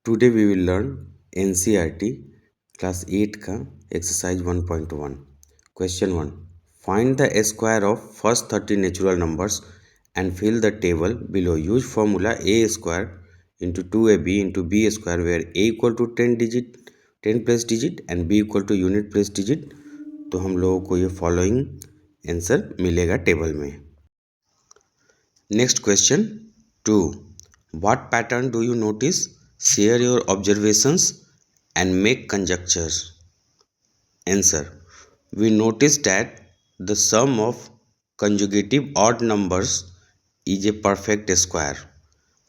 Today we will learn NCERT class 8 का exercise 1.1. Question 1. Find the square of first 30 natural numbers and fill the table below. Use formula a square into 2ab into b square where a equal to 10 place digit and b equal to unit place digit. तो हम लोगों को ये following answer मिलेगा table में. Next question 2. What pattern do you notice? Share your observations and make conjectures. Answer. We notice that the sum of conjugative odd numbers is a perfect square.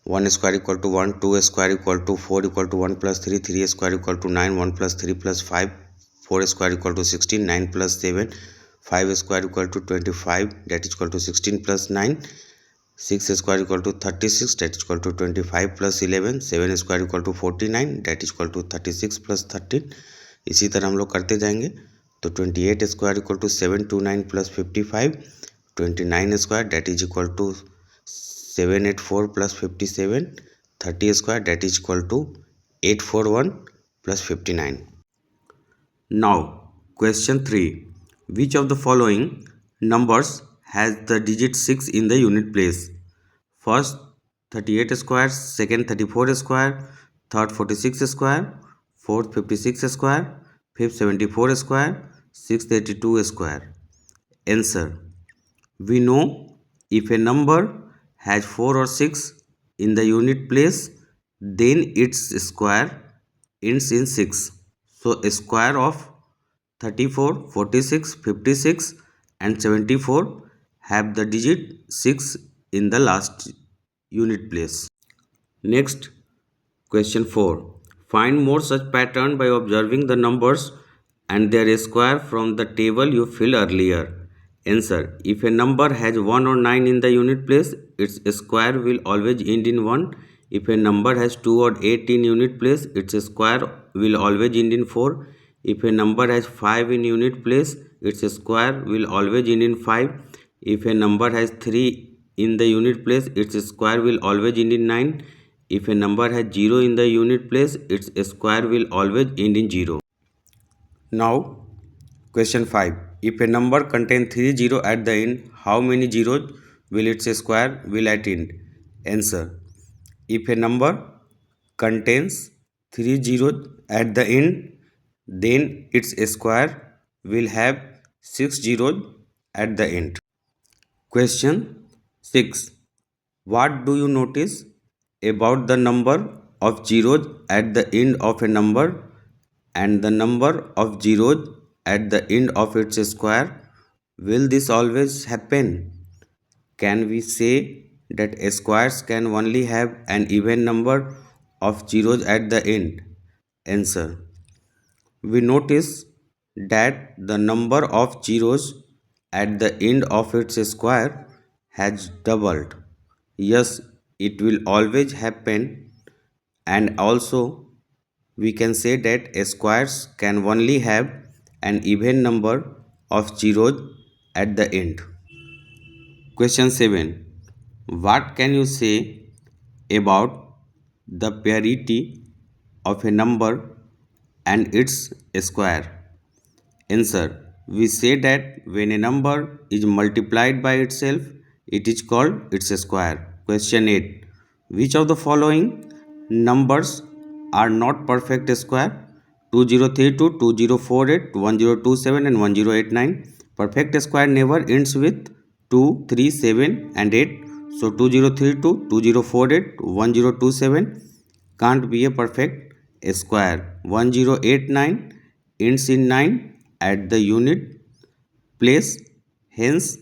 1 square equal to 1, 2 square equal to 4 equal to 1 plus 3, 3 square equal to 9, 1 plus 3 plus 5, 4 square equal to 16, 9 plus 7, 5 square equal to 25, that is equal to 16 plus 9, 6 square equal to 36, that is equal to 25 plus 11, 7 square equal to 49, that is equal to 36 plus 13. इसी तरह हम लोग करते जाएंगे. तो 28 square equal to 729 plus 55, 29 square that is equal to 784 plus 57, 30 square that is equal to 841 plus 59. Now question 3. Which of the following numbers has the digit 6 in the unit place? First 38 square, second 34 square, third 46 square, fourth 56 square, fifth 74 square, sixth 82 square. Answer. We know if a number has 4 or 6 in the unit place, then its square ends in 6. So a square of 34, 46, 56 and 74 have the digit 6 in the last unit place. Next, question 4. Find more such pattern by observing the numbers and their square from the table you filled earlier. Answer. If a number has 1 or 9 in the unit place, its square will always end in 1. If a number has 2 or 8 in unit place, its square will always end in 4. If a number has 5 in unit place, its square will always end in 5. If a number has 3 in the unit place, its square will always end in 9. If a number has 0 in the unit place, its square will always end in 0. Now, question 5. If a number contains 3 zeros at the end, how many zeros will its square will at end? Answer. If a number contains 3 zeros at the end, then its square will have 6 zeros at the end. Question 6. What do you notice about the number of zeros at the end of a number and the number of zeros at the end of its square? Will this always happen? Can we say that squares can only have an even number of zeros at the end? Answer. We notice that the number of zeros at the end of its square has doubled. Yes, it will always happen, and also we can say that squares can only have an even number of zeros at the end. Question 7. What can you say about the parity of a number and its square? Answer. We say that when a number is multiplied by itself, it is called its square. Question 8. Which of the following numbers are not perfect square? 2032, 2048, 1027 and 1089. Perfect square never ends with 2, 3, 7 and 8. So 2032, 2048, 1027 can't be a perfect square. 1089 ends in 9 at the unit place, hence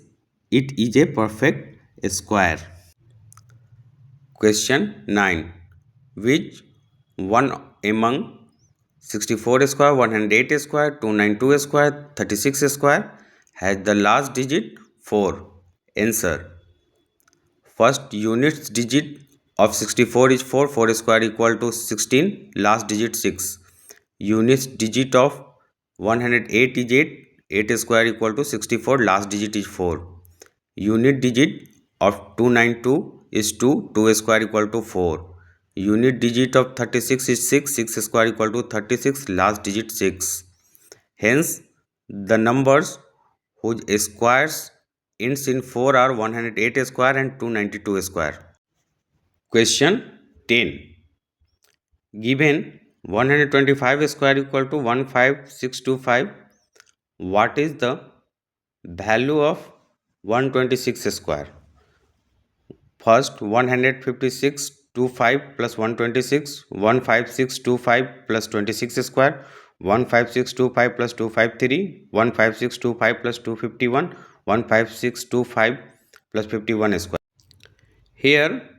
it is a perfect square. Question 9. Which one among 64 square, 108 square, 292 square, 36 square has the last digit 4? Answer. First unit digit of 64 is 4, 4 square equal to 16, last digit 6. Unit digit of 108 is 8, 8 square equal to 64, last digit is 4. Unit digit of 292 is 2, 2 square equal to 4. Unit digit of 36 is 6. 6 square equal to 36. Last digit 6. Hence, the numbers whose squares ends in 4 are 108 square and 292 square. Question 10. Given 125 square equal to 15625, what is the value of 126 square? First, 15625 plus 126, 15625 plus 26 square, 15625 plus 253, 15625 plus 251, 15625 plus 51 square. Here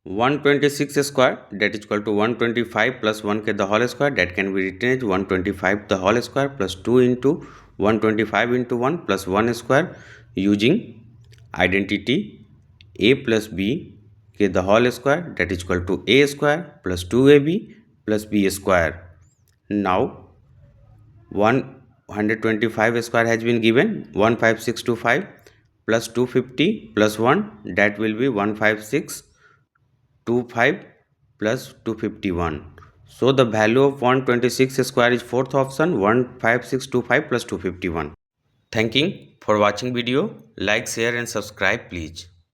126 square, that is equal to 125 plus 1 the whole square, that can be written as 125 the whole square plus 2 into 125 into 1 plus 1 square, using identity a plus b the whole square, that is equal to a square plus 2ab plus b square. Now 125 square has been given. 15625 plus 250 plus 1, that will be 15625 plus 251. So the value of 126 square is fourth option, 15625 plus 251. Thanking for watching video. Like, share and subscribe please.